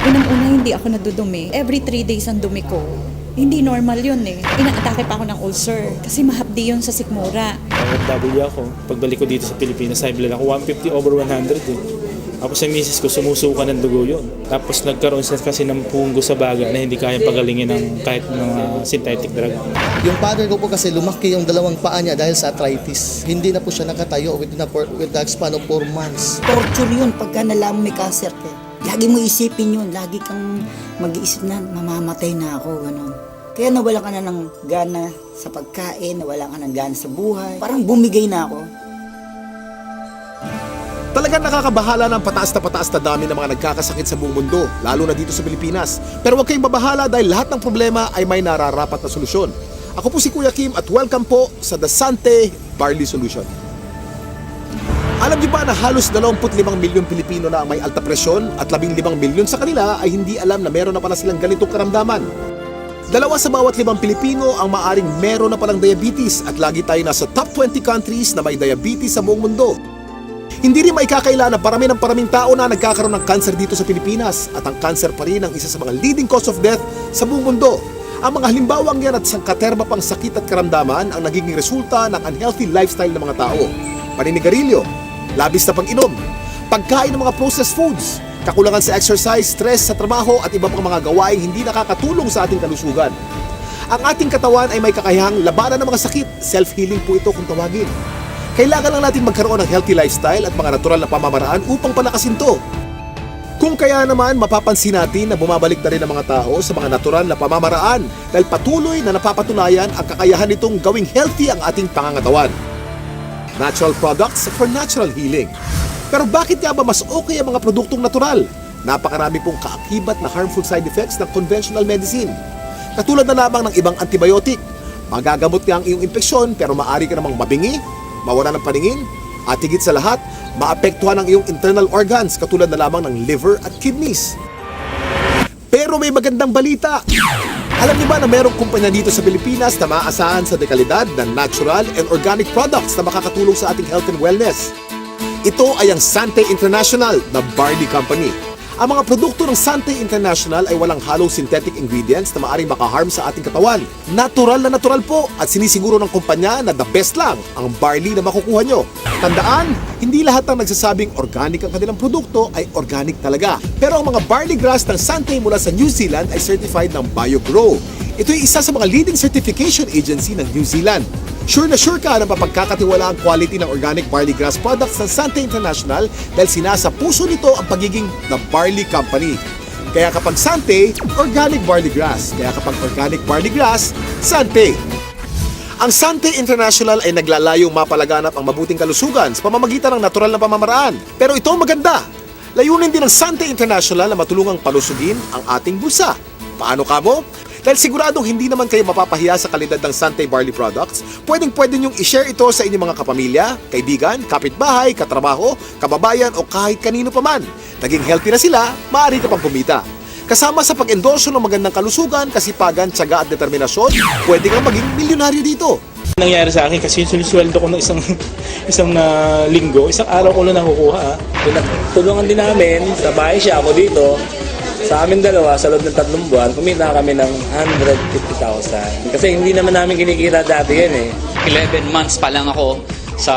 Unang-una, hindi ako nadudumi. Every 3 days ang dumi ko. Hindi normal yun eh. Inaatake pa ako ng ulcer kasi mahapdi yun sa sikmura. OFW ako. Pagbalik ko dito sa Pilipinas, high blood ako 150/100 eh. Tapos sa misis ko, sumusuka ng dugo yun. Tapos nagkaroon siya kasi ng punggo sa baga na hindi kayang pagalingin ng kahit mga synthetic drug. Yung father ko po kasi lumaki yung dalawang paa niya dahil sa arthritis. Hindi na po siya nakatayo with the span of 4 months. Torture yun pagka nalaman may cancer ka. Lagi mo isipin yun. Lagi kang mag-iisip na mamamatay na ako. Ganun. Kaya nawalan ka na ng gana sa pagkain, nawalan ka ng gana sa buhay. Parang bumigay na ako. Talagang nakakabahala ng pataas na dami ng mga nagkakasakit sa buong mundo, lalo na dito sa Pilipinas. Pero huwag kayong babahala dahil lahat ng problema ay may nararapat na solusyon. Ako po si Kuya Kim at welcome po sa The Sante Barley Solution. Alam niyo ba na halos 25 milyon Pilipino na ang may alta presyon at 15 milyon sa kanila ay hindi alam na meron na pala silang ganitong karamdaman? 2 sa bawat 5 Pilipino ang maaring meron na palang diabetes at lagi tayo nasa top 20 countries na may diabetes sa buong mundo. Hindi rin maikakaila na paraming tao na nagkakaroon ng cancer dito sa Pilipinas at ang cancer pa rin ang isa sa mga leading cause of death sa buong mundo. Ang mga halimbawang yan at sangkaterma pang sakit at karamdaman ang nagiging resulta ng unhealthy lifestyle ng mga tao. Paninigarilyo, labis na pag-inom, pagkain ng mga processed foods, kakulangan sa exercise, stress sa trabaho at iba pang mga gawaing hindi nakakatulong sa ating kalusugan. Ang ating katawan ay may kakayahang labanan ng mga sakit. Self-healing po ito kung tawagin. Kailangan lang natin magkaroon ng healthy lifestyle at mga natural na pamamaraan upang palakasin to. Kung kaya naman, mapapansin natin na bumabalik na rin ang mga tao sa mga natural na pamamaraan dahil patuloy na napapatunayan ang kakayahan nitong gawing healthy ang ating pangangatawan. Natural products for natural healing. Pero bakit nga ba mas okay ang mga produktong natural? Napakarami pong kaakibat na harmful side effects ng conventional medicine. Katulad na lamang ng ibang antibiotic. Magagamot nga ang iyong impeksyon pero maaari ka namang mabingi, mawala ng paningin, at higit sa lahat, maapektuhan ang iyong internal organs katulad na lamang ng liver at kidneys. Pero may magandang balita! Alam niyo ba na mayroong kumpanya dito sa Pilipinas na maaasahan sa dekalidad ng natural and organic products na makakatulong sa ating health and wellness? Ito ay ang Sante International, the barley company. Ang mga produkto ng Sante International ay walang halong synthetic ingredients na maaring makaharm sa ating katawan. Natural na natural po at sinisiguro ng kumpanya na the best lang ang barley na makukuha nyo. Tandaan, hindi lahat ng nagsasabing organic ang kanilang produkto ay organic talaga. Pero ang mga barley grass ng Sante mula sa New Zealand ay certified ng BioGrow. Ito ay isa sa mga leading certification agency ng New Zealand. Sure na sure ka na mapagkakatiwala ang quality ng organic barley grass products ng Sante International dahil sinasa puso nito ang pagiging the barley company. Kaya kapag Sante, organic barley grass. Kaya kapag organic barley grass, Sante. Ang Sante International ay naglalayong mapalaganap ang mabuting kalusugan sa pamamagitan ng natural na pamamaraan. Pero ito ang maganda. Layunin din ng Sante International na matulungang palusugin ang ating bulsa. Paano kamo? Dahil siguradong hindi naman kayo mapapahiya sa kalidad ng Sante Barley Products, pwedeng-pwede nyong i-share ito sa inyong mga kapamilya, kaibigan, kapitbahay, katrabaho, kababayan o kahit kanino pa man. Naging healthy na sila, maaari ka pang kumita. Kasama sa pag-endorso ng magandang kalusugan, kasipagan, tiyaga at determinasyon, pwede kang maging milyonaryo dito. Nangyari sa akin kasi sinisweldo ko ng isang linggo, isang araw ko lang nakukuha. Tulungan din namin, sa bahay siya, ako dito. Sa amin dalawa, sa loob ng 3 buwan, kumita kami ng 150,000. Kasi hindi naman namin kinikita dati yan eh. 11 months pa lang ako sa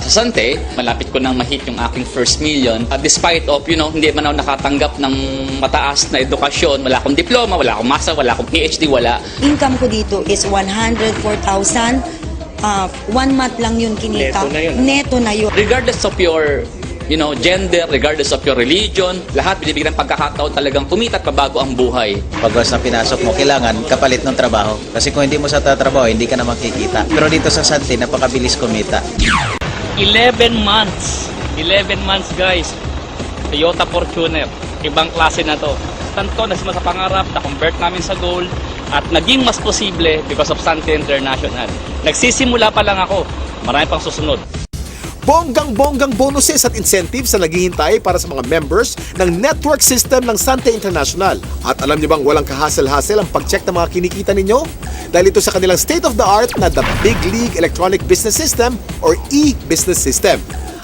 Sante, malapit ko nang ma-hit yung aking first million. Despite of, hindi man ako nakatanggap ng mataas na edukasyon, wala akong diploma, wala akong master, wala akong PhD, wala. Income ko dito is 104,000. 1 month lang yun kinita. Neto na yun. Neto na yun. Regardless of your gender, regardless of your religion, lahat binibigyan ng pagkakataon talagang kumita at pabago ang buhay. Pag once na pinasok mo, kailangan kapalit ng trabaho. Kasi kung hindi mo sa tatrabaho, hindi ka na makikita. Pero dito sa Sante, napakabilis kumita. 11 months. 11 months guys. Toyota Fortuner. Ibang klase na to. Tanto na sa pangarap, na-convert namin sa gold at naging mas posible because of Sante International. Nagsisimula pa lang ako. Marami pang susunod. Bonggang-bonggang bonuses at incentives na naghihintay para sa mga members ng network system ng Sante International. At alam niyo bang walang kahasel-hasel ang pag-check ng mga kinikita ninyo? Dahil ito sa kanilang state-of-the-art na The Big League Electronic Business System or e-Business System.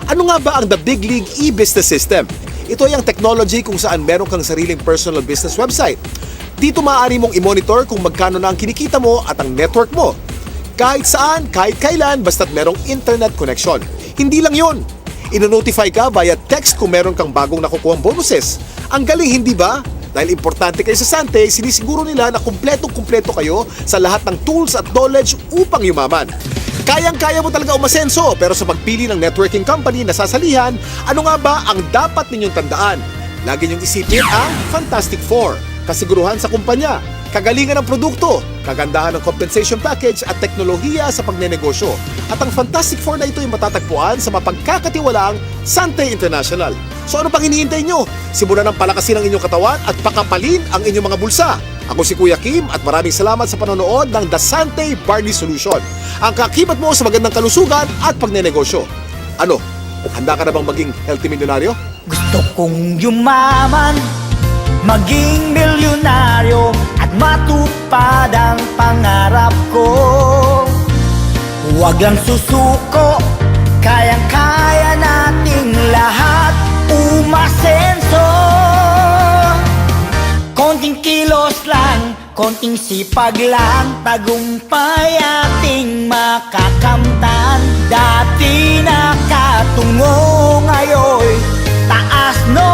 Ano nga ba ang The Big League e-Business System? Ito ay ang technology kung saan meron kang sariling personal business website. Dito maaari mong i-monitor kung magkano na ang kinikita mo at ang network mo. Kahit saan, kahit kailan, basta't merong internet connection. Hindi lang yun. Ino-notify ka via text kung meron kang bagong nakukuhang bonuses. Ang galing, hindi ba? Dahil importante kayo sa Sante, sinisiguro nila na kumpletong-kumpleto kayo sa lahat ng tools at knowledge upang yumaman. Kayang-kaya mo talaga umasenso, pero sa pagpili ng networking company na sasalihan, ano nga ba ang dapat ninyong tandaan? Lagi niyong isipin ang Fantastic Four. Kasiguruhan sa kumpanya, kagalingan ng produkto, kagandahan ng compensation package at teknolohiya sa pagnenegosyo. At ang Fantastic Four na ito ay matatagpuan sa mapagkakatiwalaang Sante International. So ano pang hinihintay nyo? Simulan ng palakasin ang inyong katawan at pakapalin ang inyong mga bulsa. Ako si Kuya Kim at maraming salamat sa panonood ng The Sante Barley Solution. Ang kakibat mo sa magandang kalusugan at pagnenegosyo. Ano? Handa ka na bang maging healthy milyonaryo? Gusto kong yumaman, maging milyonaryo at matupad ang pangarap ko. Huwag lang susuko, kayang-kaya nating lahat umasenso. Konting kilos lang, konting sipag lang, tagumpay ating makakamtan. Dati nakatungo, ngayon taas no.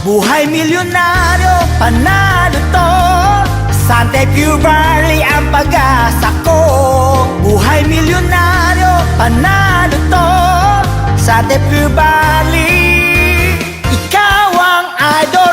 Buhay milyonaryo, panalo to. Sante Pure Barley ang pag-asa ko. Buhay milyonaryo, panalo to. Sante Pure Barley, ikaw ang idol.